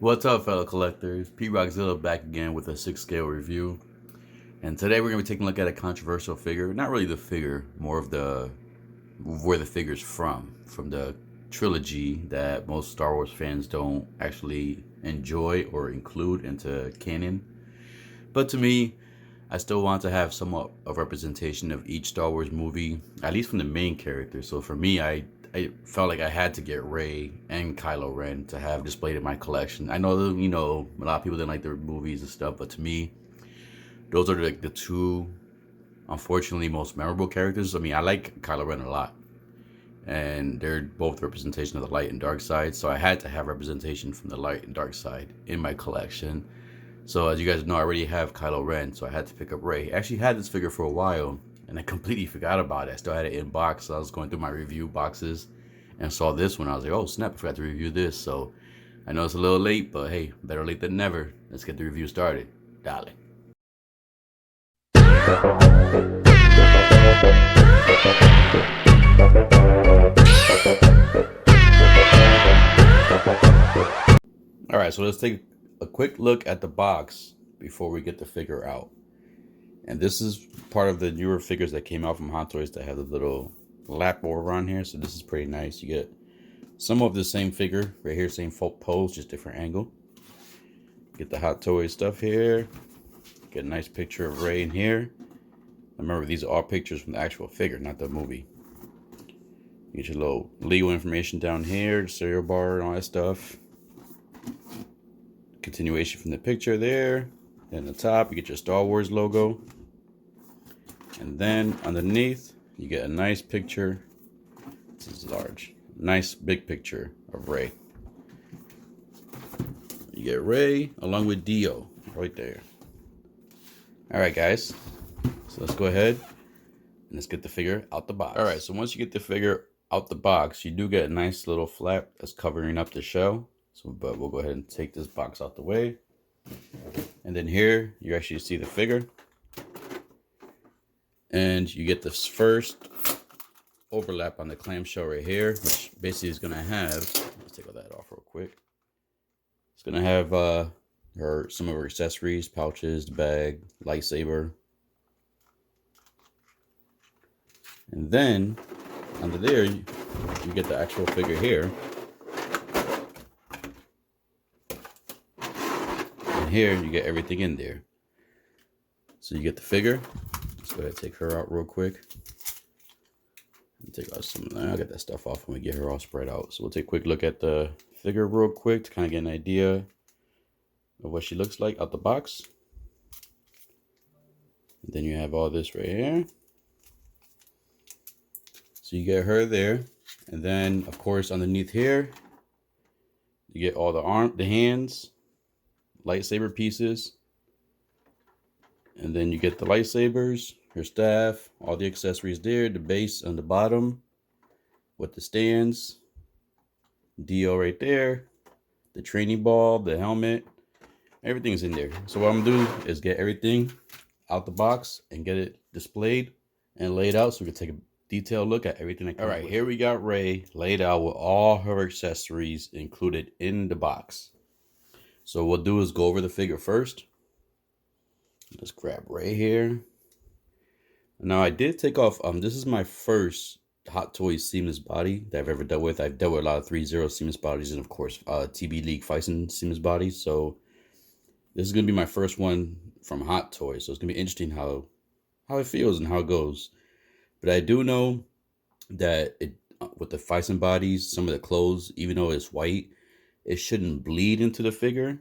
What's up, fellow collectors? P Rockzilla back again with a 6 scale review. And today we're going to be taking a look at a controversial figure. Not really the figure, more of the where the figure's from the trilogy that most Star Wars fans don't actually enjoy or include into canon. But to me, I still want to have somewhat of representation of each Star Wars movie, at least from the main characters. So for me, I felt like I had to get Rey and Kylo Ren to have displayed in my collection. I know, a lot of people didn't like their movies and stuff, but to me, those are the two, unfortunately, most memorable characters. I mean, I like Kylo Ren a lot, and they're both representation of the light and dark side. So I had to have representation from the light and dark side in my collection. So as you guys know, I already have Kylo Ren, so I had to pick up Rey. I actually had this figure for a while, and I completely forgot about it. I still had it in box, so I was going through my review boxes and saw this one. I was like, oh snap, I forgot to review this. So I know it's a little late, but hey, better late than never. Let's get the review started. Dale. Alright, so let's take a quick look at the box before we get the figure out. And this is part of the newer figures that came out from Hot Toys that have the little lap over on here. So this is pretty nice. You get some of the same figure right here, same pose, just different angle. Get the Hot Toys stuff here. Get a nice picture of Rey in here. Remember, these are all pictures from the actual figure, not the movie. You get your little legal information down here, the serial bar and all that stuff. Continuation from the picture there. Then at the top, you get your Star Wars logo. And then underneath, you get a nice picture. This is large. Nice big picture of Rey. You get Rey along with Dio right there. Alright guys, so let's go ahead and let's get the figure out the box. Alright, so once you get the figure out the box, you do get a nice little flap that's covering up the shell. But we'll go ahead and take this box out the way. And then here, you actually see the figure. And you get this first overlap on the clamshell right here, which basically is going to have, let's take all that off real quick. It's going to have some of her accessories, pouches, the bag, lightsaber. And then under there, you get the actual figure here. And here, you get everything in there. So you get the figure. Let's go ahead and take her out real quick. Take out some. I'll get that stuff off when we get her all spread out. So we'll take a quick look at the figure real quick to kind of get an idea of what she looks like out the box. And then you have all this right here. So you get her there. And then, of course, underneath here, you get all the hands, lightsaber pieces. And then you get the lightsabers, her staff, all the accessories there, the base on the bottom with the stands, Dio right there, the training ball, the helmet, everything's in there. So what I'm gonna do is get everything out the box and get it displayed and laid out so we can take a detailed look at everything that comes. All right, here we got Rey laid out with all her accessories included in the box. So what we'll do is go over the figure first. Let's grab Rey here. Now I did take off, this is my first Hot Toys seamless body that I've ever dealt with. I've dealt with a lot of 3-0 seamless bodies and of course TB League Fison seamless bodies. So this is going to be my first one from Hot Toys. So it's going to be interesting how it feels and how it goes. But I do know that with the Fison bodies, some of the clothes, even though it's white, it shouldn't bleed into the figure.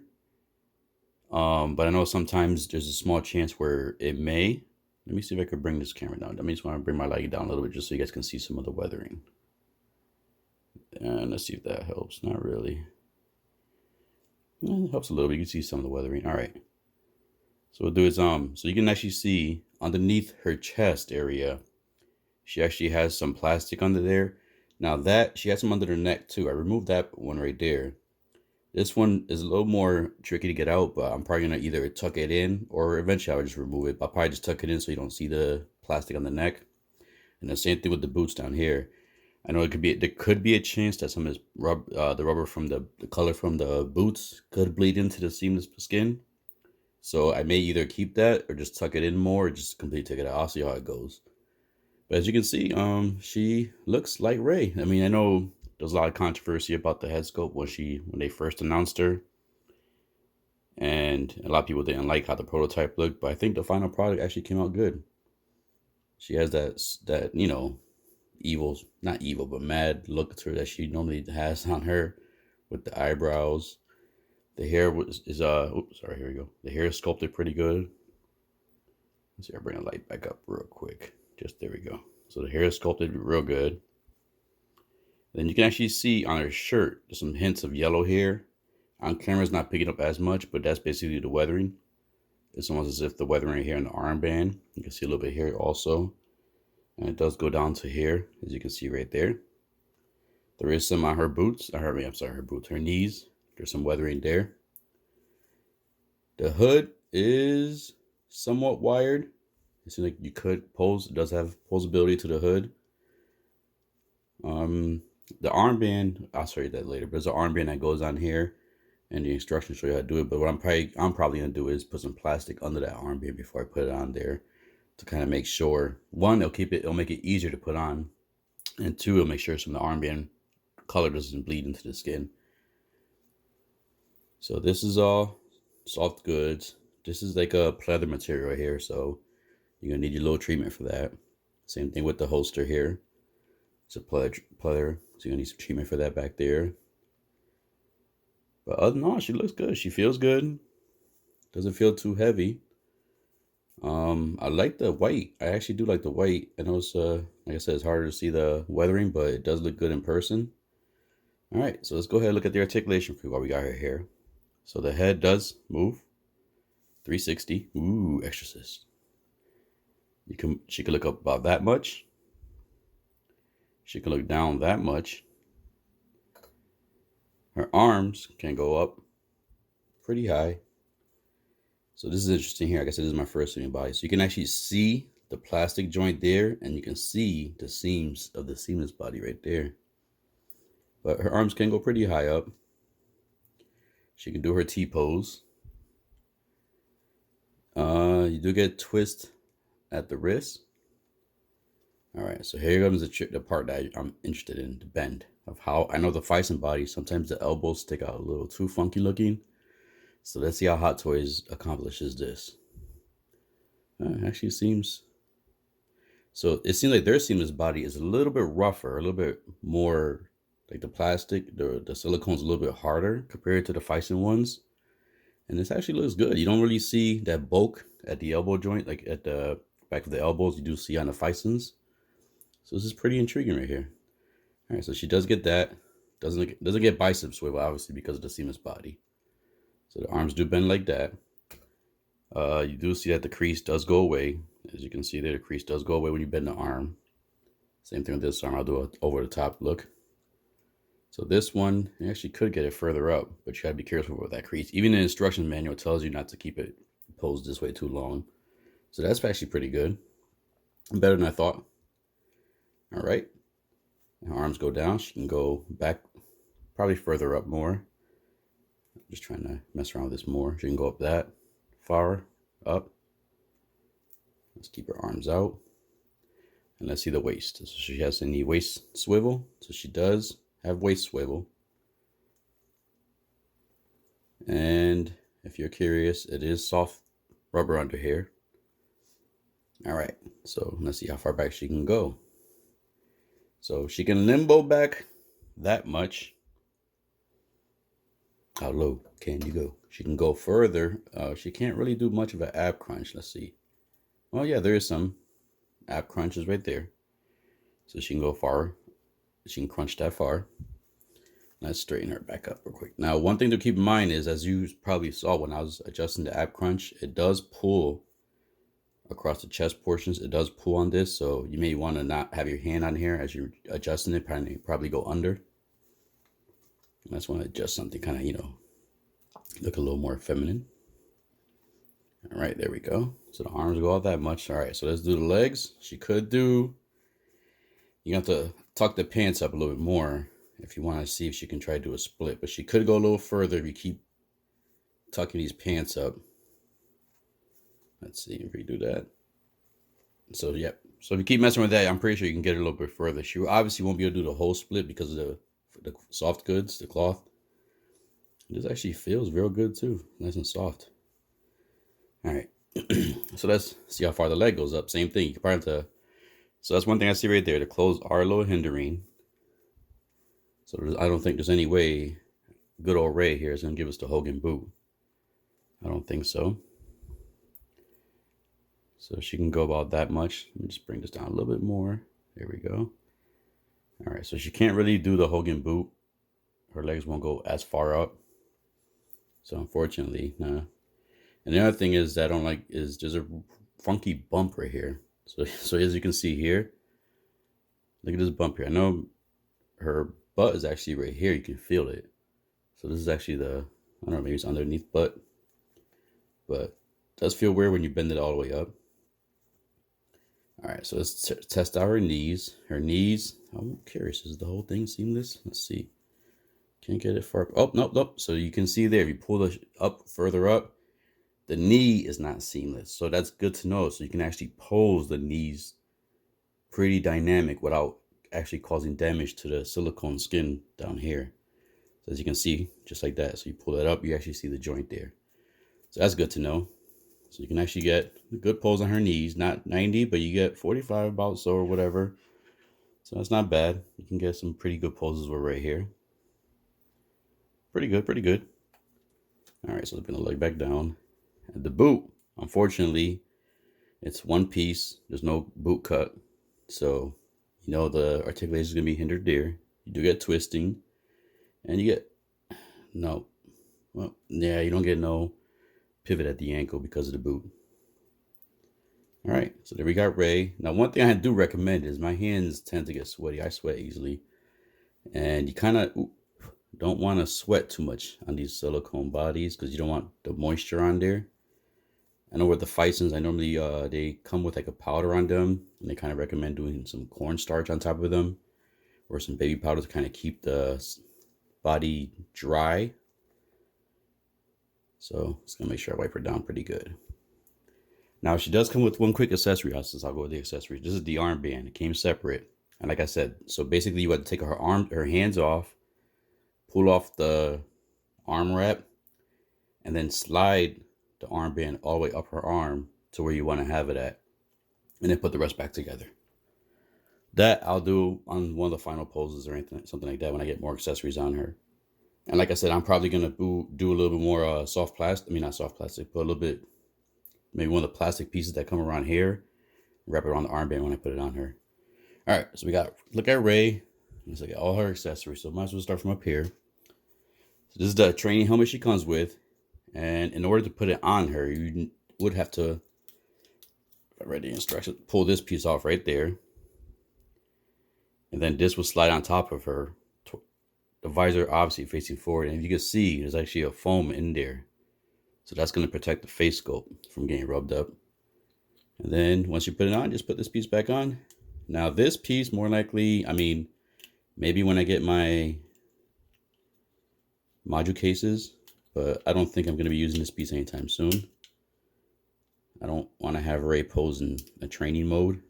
But I know sometimes there's a small chance where it may. Let me see if I could bring this camera down. I just want to bring my light down a little bit just so you guys can see some of the weathering. And let's see if that helps. Not really. It helps a little bit. You can see some of the weathering. All right. So we'll do is so you can actually see underneath her chest area, she actually has some plastic under there. Now that she has some under her neck too. I removed that one right there. This one is a little more tricky to get out, but I'm probably going to either tuck it in or eventually I'll just remove it. I'll probably just tuck it in so you don't see the plastic on the neck. And the same thing with the boots down here. I know there could be a chance that some of this the rubber from the color from the boots could bleed into the seamless skin. So I may either keep that or just tuck it in more or just completely take it out. I'll see how it goes. But as you can see, she looks like Rey. I mean, I know there's a lot of controversy about the head sculpt when they first announced her, and a lot of people didn't like how the prototype looked. But I think the final product actually came out good. She has that evil, not evil, but mad look to her that she normally has on her, with the eyebrows. The hair oops, sorry, here we go. The hair is sculpted pretty good. Let's see, I'll bring the light back up real quick. Just there we go. So the hair is sculpted real good. Then you can actually see on her shirt there's some hints of yellow hair. On camera it's not picking up as much, but that's basically the weathering. It's almost as if the weathering here in the armband. You can see a little bit here also. And it does go down to here, as you can see right there. There is some on her boots. Her knees. There's some weathering there. The hood is somewhat wired. It seems like you could pose. It does have posability to the hood. The armband, I'll show you that later, but there's an armband that goes on here, and the instructions show you how to do it. But what I'm probably gonna do is put some plastic under that armband before I put it on there, to kind of make sure, one, it'll make it easier to put on, and two, it'll make sure some of the armband color doesn't bleed into the skin. So this is all soft goods. This is like a pleather material here, so you're gonna need your little treatment for that. Same thing with the holster here. It's a pleather, so you're gonna need some treatment for that back there. But other than all, she looks good. She feels good. Doesn't feel too heavy. I like the white. I actually do like the white. I know it's like I said, it's harder to see the weathering, but it does look good in person. All right, so let's go ahead and look at the articulation for while we got her here. So the head does move 360. Ooh, exorcist. She can look up about that much. She can look down that much. Her arms can go up pretty high. So this is interesting here. Like I said, this is my first human body. So you can actually see the plastic joint there, and you can see the seams of the seamless body right there. But her arms can go pretty high up. She can do her T-pose. You do get a twist at the wrist. All right, so here comes the part that I'm interested in, the bend of how I know the Fison body. Sometimes the elbows stick out a little too funky looking. So let's see how Hot Toys accomplishes this. Actually seems, so it seems like their seamless body is a little bit rougher, a little bit more like the plastic, the silicone's a little bit harder compared to the Fison ones. And this actually looks good. You don't really see that bulk at the elbow joint, like at the back of the elbows, you do see on the Fisons. So this is pretty intriguing right here. All right, so she does get that. Doesn't get bicep swivel, obviously, because of the seamless body. So the arms do bend like that. You do see that the crease does go away. As you can see there, the crease does go away when you bend the arm. Same thing with this arm. I'll do an over the top look. So this one, you actually could get it further up, but you gotta be careful with that crease. Even the instruction manual tells you not to keep it posed this way too long. So that's actually pretty good. Better than I thought. All right. Her arms go down. She can go back, probably further up more. Just trying to mess around with this more. She can go up that far up. Let's keep her arms out. And let's see the waist. So she has any waist swivel. So she does have waist swivel. And if you're curious, it is soft rubber under here. All right, so let's see how far back she can go. So she can limbo back that much. How low can you go? She can go further. She can't really do much of an ab crunch. Let's see. Well, yeah, there is some ab crunches right there. So she can go far. She can crunch that far. Let's straighten her back up real quick. Now, one thing to keep in mind is, as you probably saw when I was adjusting the ab crunch, it does pull across the chest portions. It does pull on this, so you may want to not have your hand on here as you're adjusting it. Probably go under. I just want to adjust something kind of, look a little more feminine. All right, there we go. So the arms go out that much. All right, so let's do the legs. You have to tuck the pants up a little bit more if you want to see if she can try to do a split. But she could go a little further if you keep tucking these pants up. Let's see if we do that. So, yep. So if you keep messing with that, I'm pretty sure you can get it a little bit further. She obviously won't be able to do the whole split because of the soft goods, the cloth. This actually feels real good too. Nice and soft. All right. So let's see how far the leg goes up. Same thing. You can probably have to. So that's one thing I see right there. The clothes are a little hindering. So I don't think there's any way good old Ray here is going to give us the Hogan boot. I don't think so. So she can go about that much. Let me just bring this down a little bit more. There we go. All right, so she can't really do the Hogan boot. Her legs won't go as far up. So unfortunately, nah. And the other thing is that I don't like is there's a funky bump right here. So as you can see here, look at this bump here. I know her butt is actually right here. You can feel it. So this is actually the, I don't know, maybe it's underneath butt. But it does feel weird when you bend it all the way up. All right, so let's test out her knees. Her knees, I'm curious, is the whole thing seamless? Let's see. Can't get it far. Oh, nope, nope. So you can see there, if you pull it up further up, the knee is not seamless. So that's good to know. So you can actually pose the knees pretty dynamic without actually causing damage to the silicone skin down here. So as you can see, just like that. So you pull that up, you actually see the joint there. So that's good to know. So you can actually get a good pose on her knees, not 90, but you get 45 about so or whatever. So that's not bad. You can get some pretty good poses right here. Pretty good, pretty good. All right, so let's bring the leg back down. And the boot, unfortunately, it's one piece. There's no boot cut. So, you know, the articulation is going to be hindered there. You do get twisting. And you get, no, well, yeah, you don't get no pivot at the ankle because of the boot. All right, so there we got Ray. Now, one thing I do recommend is my hands tend to get sweaty. I sweat easily. And you kind of don't want to sweat too much on these silicone bodies because you don't want the moisture on there. I know with the Fisons, I normally, they come with like a powder on them. And they kind of recommend doing some cornstarch on top of them. Or some baby powder to kind of keep the body dry. So just gonna make sure I wipe her down pretty good. Now she does come with one quick accessory. Since I'll go with the accessory. This is the armband. It came separate. And like I said, so basically you have to take her hands off, pull off the arm wrap, and then slide the armband all the way up her arm to where you want to have it at. And then put the rest back together. That I'll do on one of the final poses or anything, something like that when I get more accessories on her. And like I said, I'm probably going to do a little bit more soft plastic. I mean, not soft plastic, but a little bit, maybe one of the plastic pieces that come around here. Wrap it around the armband when I put it on her. All right, so we got, look at Ray. Let's look at all her accessories. So might as well start from up here. So this is the training helmet she comes with. And in order to put it on her, you would have to, if I read the instructions, pull this piece off right there. And then this will slide on top of her. The visor obviously facing forward. And if you can see, there's actually a foam in there. So that's going to protect the face sculpt from getting rubbed up. And then once you put it on, just put this piece back on. Now this piece, more likely, I mean, maybe when I get my module cases, but I don't think I'm going to be using this piece anytime soon. I don't want to have Ray pose in a training mode.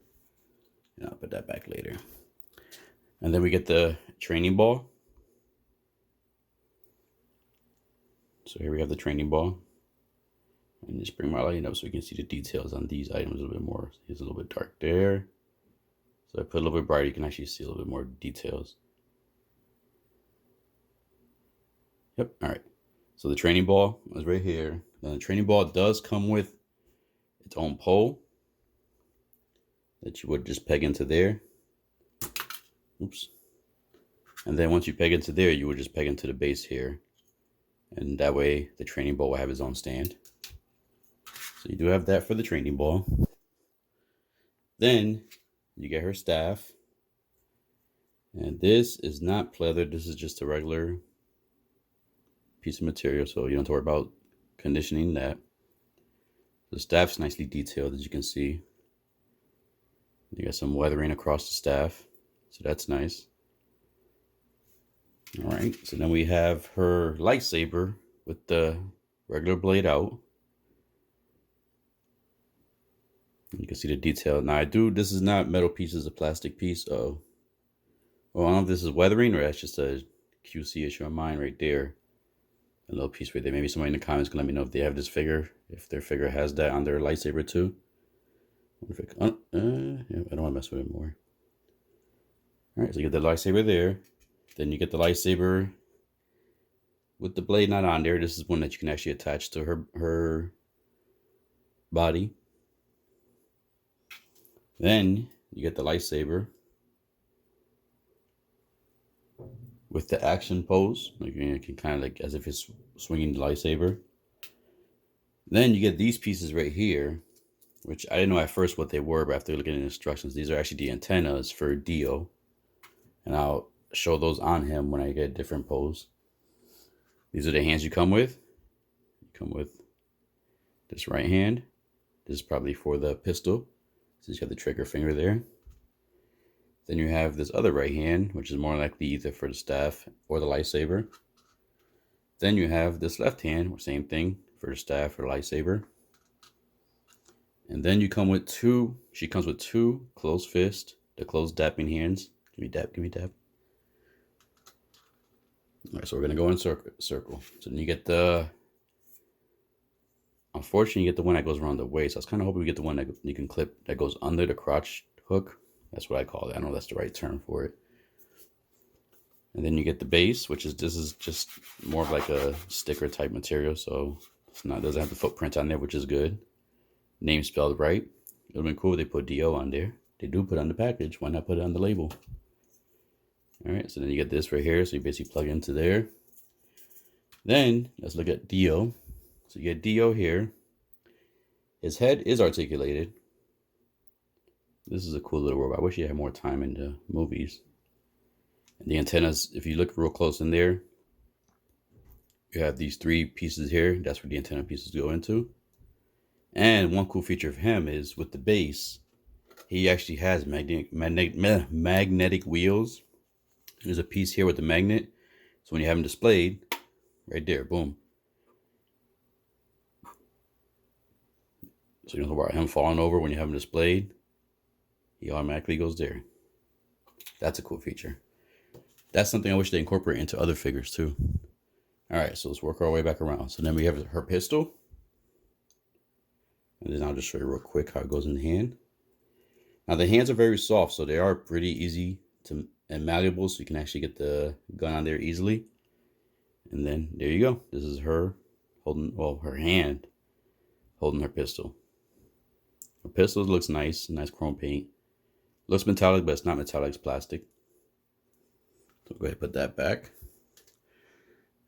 And I'll put that back later. And then we get the training ball. So here we have the training ball. And just bring my light up so we can see the details on these items a little bit more. It's a little bit dark there. So I put a little bit brighter, you can actually see a little bit more details. Yep, all right. So the training ball is right here. Now the training ball does come with its own pole that you would just peg into there. Oops. And then once you peg into there, you would just peg into the base here. And that way the training ball will have its own stand. So you do have that for the training ball. Then you get her staff. And this is not pleather. This is just a regular piece of material. So you don't have to worry about conditioning that. The staff's nicely detailed, as you can see. You got some weathering across the staff. So that's nice. All right, so then we have her lightsaber with the regular blade out. You can see the detail. Now this is not metal piece, it's a plastic piece. Oh, well, I don't know if this is weathering or that's just a QC issue on mine right there. A little piece right there. Maybe somebody in the comments can let me know if they have this figure, if their figure has that on their lightsaber too. Yeah, I don't want to mess with it more. All right, so you get the lightsaber there. Then you get the lightsaber with the blade not on there. This is one that you can actually attach to her body. Then you get the lightsaber with the action pose. Like you can kind of like as if it's swinging the lightsaber. Then you get these pieces right here, which I didn't know at first what they were, but after looking at the instructions, these are actually the antennas for Dio. And I'll show those on him when I get a different pose. These are the hands you come with. You come with this right hand. This is probably for the pistol. So you got the trigger finger there. Then you have this other right hand, which is more likely either for the staff or the lightsaber. Then you have this left hand, same thing for the staff or the lightsaber. And then you come with she comes with two closed fists, the closed dapping hands. Give me dap, give me dap. All right, so we're gonna go in circle. So then you get unfortunately, you get the one that goes around the waist. I was kind of hoping we get the one that you can clip that goes under the crotch hook. That's what I call it. I don't know if that's the right term for it. And then you get the base, this is just more of like a sticker type material. So doesn't have the footprint on there, which is good. Name spelled right. It would have been cool if they put DO on there. They do put it on the package. Why not put it on the label? All right, so then you get this right here. So you basically plug into there. Then let's look at Dio. So you get Dio here. His head is articulated. This is a cool little robot. I wish he had more time in the movies. And the antennas, if you look real close in there, you have these three pieces here. That's where the antenna pieces go into. And one cool feature of him is with the base, he actually has magnetic wheels. There's a piece here with the magnet. So when you have him displayed, right there, boom. So you don't have to worry about him falling over when you have him displayed. He automatically goes there. That's a cool feature. That's something I wish they incorporate into other figures too. All right, so let's work our way back around. So then we have her pistol. And then I'll just show you real quick how it goes in the hand. Now the hands are very soft, so they are pretty easy and malleable, so you can actually get the gun on there easily. And then there you go. This is her holding, well, her hand holding her pistol. Her pistol looks nice chrome paint. Looks metallic, but it's not metallic, it's plastic. So go ahead and put that back.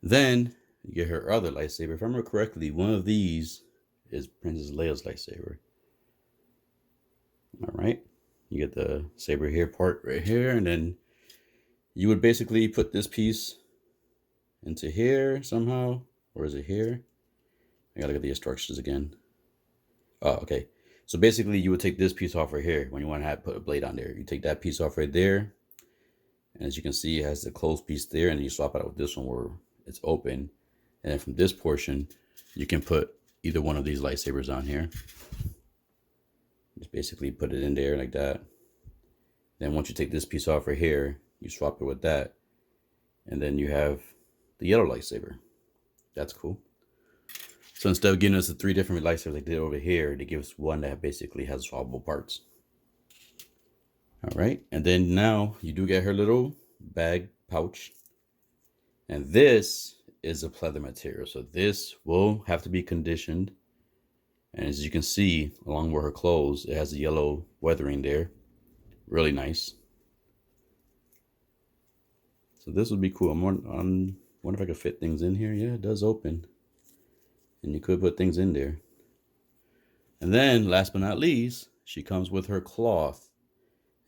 Then you get her other lightsaber. If I remember correctly, one of these is Princess Leia's lightsaber. All right, you get the saber here part right here, and then you would basically put this piece into here somehow, or is it here? I gotta look at the instructions again. Oh, okay. So basically, you would take this piece off right here when you want to put a blade on there. You take that piece off right there, and as you can see, it has the closed piece there, and then you swap it out with this one where it's open. And then from this portion, you can put either one of these lightsabers on here. Just basically put it in there like that. Then once you take this piece off right here, you swap it with that, and then you have the yellow lightsaber. That's cool. So instead of giving us the three different lightsabers like they did over here, they give us one that basically has swappable parts. All right, and then now you do get her little bag pouch, and this is a pleather material, so this will have to be conditioned. And as you can see, along with her clothes, it has a yellow weathering there. Really nice. So this would be cool. I wonder if I could fit things in here. Yeah, it does open. And you could put things in there. And then, last but not least, she comes with her cloth.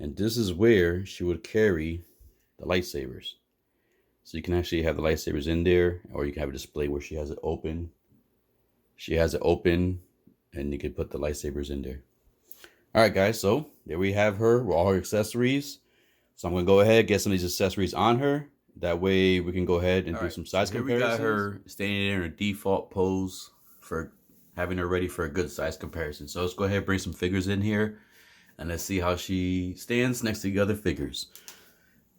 And this is where she would carry the lightsabers. So you can actually have the lightsabers in there, or you can have a display where she has it open. She has it open, and you can put the lightsabers in there. All right, guys, so there we have her with all her accessories So I'm going to go ahead, get some of these accessories on her. That way we can go ahead and do some size comparisons. Here we got her standing in her default pose for having her ready for a good size comparison. So let's go ahead and bring some figures in here and let's see how she stands next to the other figures.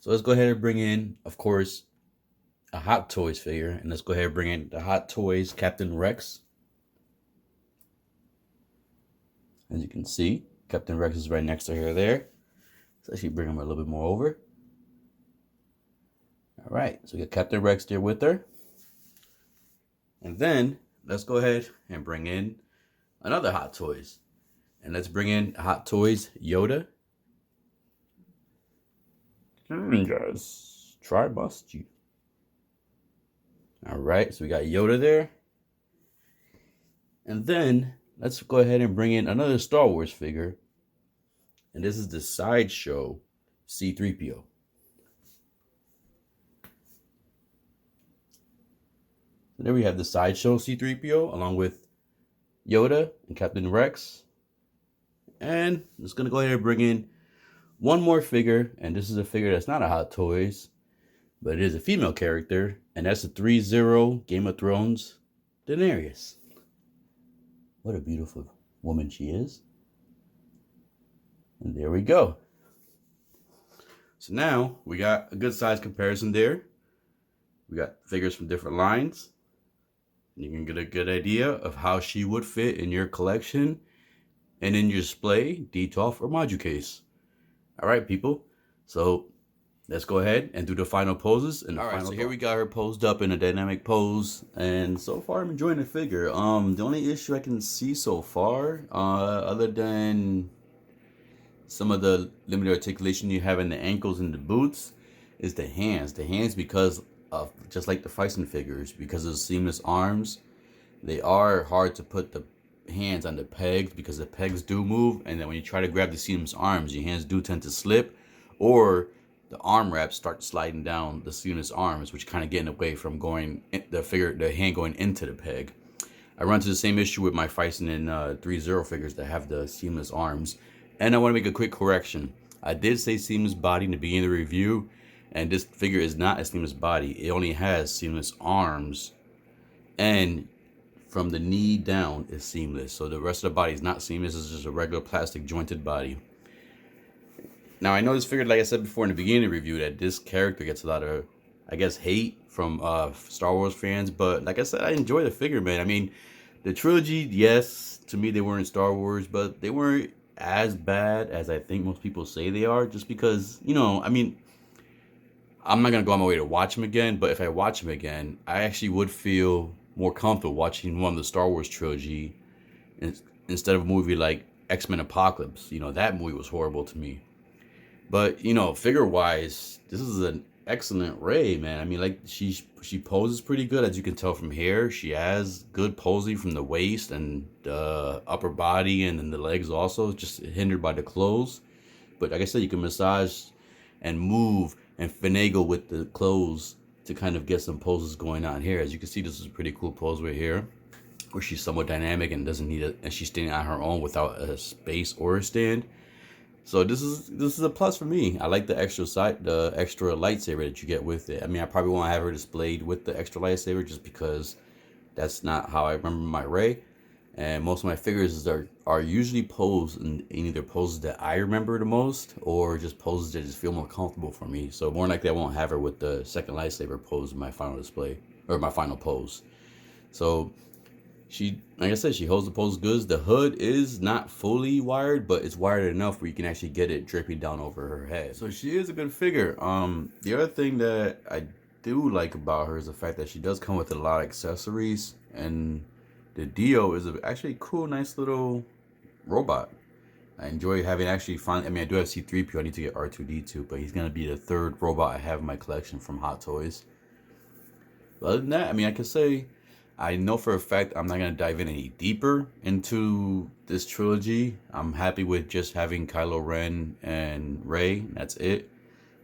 So let's go ahead and bring in, of course, a Hot Toys figure. And let's go ahead and bring in the Hot Toys Captain Rex. As you can see, Captain Rex is right next to her there. So actually bring him a little bit more over. All right, so we got Captain Rex there with her. And then let's go ahead and bring in another Hot Toys. And let's bring in Hot Toys Yoda. Guys, try must you. All right, so we got Yoda there. And then let's go ahead and bring in another Star Wars figure. And this is the Sideshow C-3PO. So there we have the Sideshow C-3PO along with Yoda and Captain Rex. And I'm just going to go ahead and bring in one more figure. And this is a figure that's not a Hot Toys, but it is a female character. And that's the 3-0 Game of Thrones Daenerys. What a beautiful woman she is. And there we go. So now we got a good size comparison there. We got figures from different lines. And you can get a good idea of how she would fit in your collection and in your display, DTOF, or module case. All right, people. So let's go ahead and do the final poses. And all right, so here we got her posed up in a dynamic pose. And so far, I'm enjoying the figure. The only issue I can see so far, other than some of the limited articulation you have in the ankles and the boots, is the hands. The hands, because of, just like the Feisen figures, because of the seamless arms, they are hard to put the hands on the pegs because the pegs do move, and then when you try to grab the seamless arms, your hands do tend to slip, or the arm wraps start sliding down the seamless arms, which kind of getting away from going the hand going into the peg. I run into the same issue with my Feisen and 3-0 figures that have the seamless arms. And I want to make a quick correction. I did say seamless body in the beginning of the review, and this figure is not a seamless body. It only has seamless arms, and from the knee down is seamless. So the rest of the body is not seamless. It's just a regular plastic jointed body. Now I know this figure, like I said before in the beginning of the review, that this character gets a lot of, I guess, hate from Star Wars fans. But like I said, I enjoy the figure, man. I mean, the trilogy, yes, to me they weren't Star Wars, but they weren't as bad as I think most people say they are, just because, you know, I mean, I'm not going to go on my way to watch them again, but if I watch them again, I actually would feel more comfortable watching one of the Star Wars trilogy instead of a movie like X-Men Apocalypse. You know, that movie was horrible to me. But, you know, figure-wise, this is an excellent Rey, man. I mean, like, she poses pretty good, as you can tell from here. She has good posing from the waist and the upper body, and then the legs also, just hindered by the clothes. But like I said, you can massage and move and finagle with the clothes to kind of get some poses going on here. As you can see, this is a pretty cool pose right here, where she's somewhat dynamic and doesn't need and she's standing on her own without a space or a stand. So this is a plus for me. I like the extra lightsaber that you get with it. I mean, I probably won't have her displayed with the extra lightsaber just because that's not how I remember my Rey. And most of my figures are usually posed in either poses that I remember the most, or just poses that just feel more comfortable for me. So more likely I won't have her with the second lightsaber pose in my final display, or my final pose. So she, like I said, she holds the pose good. The hood is not fully wired, but it's wired enough where you can actually get it dripping down over her head. So she is a good figure. The other thing that I do like about her is the fact that she does come with a lot of accessories, and the Dio is actually a cool, nice little robot. I enjoy having I mean, I do have C-3PO. I need to get R2-D2, but he's going to be the third robot I have in my collection from Hot Toys. But other than that, I mean, I can say, I know for a fact I'm not going to dive in any deeper into this trilogy. I'm happy with just having Kylo Ren and Rey. That's it.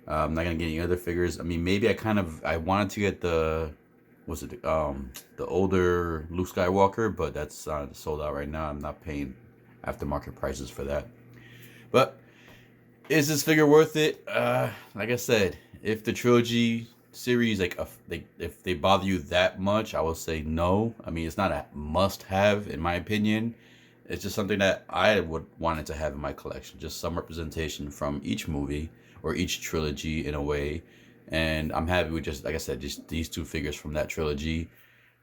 I'm not going to get any other figures. I mean, maybe I wanted to get the older Luke Skywalker, but that's sold out right now. I'm not paying aftermarket prices for that. But Is this figure worth it? Like I said, if the trilogy series, like if they bother you that much, I will say no. I mean, it's not a must-have in my opinion. It's just something that I would wanted to have in my collection, just some representation from each movie or each trilogy in a way. And I'm happy with, just like I said, just these two figures from that trilogy.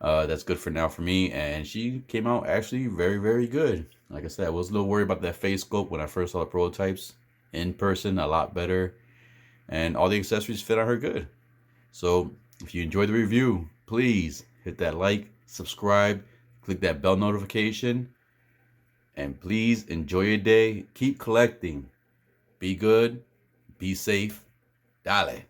That's good for now for me. And she came out actually very, very good. Like I said, I was a little worried about that face sculpt when I first saw the prototypes. In person, a lot better. And all the accessories fit on her good. So if you enjoyed the review, please hit that like, subscribe, click that bell notification, and please enjoy your day. Keep collecting. Be good. Be safe. Dale.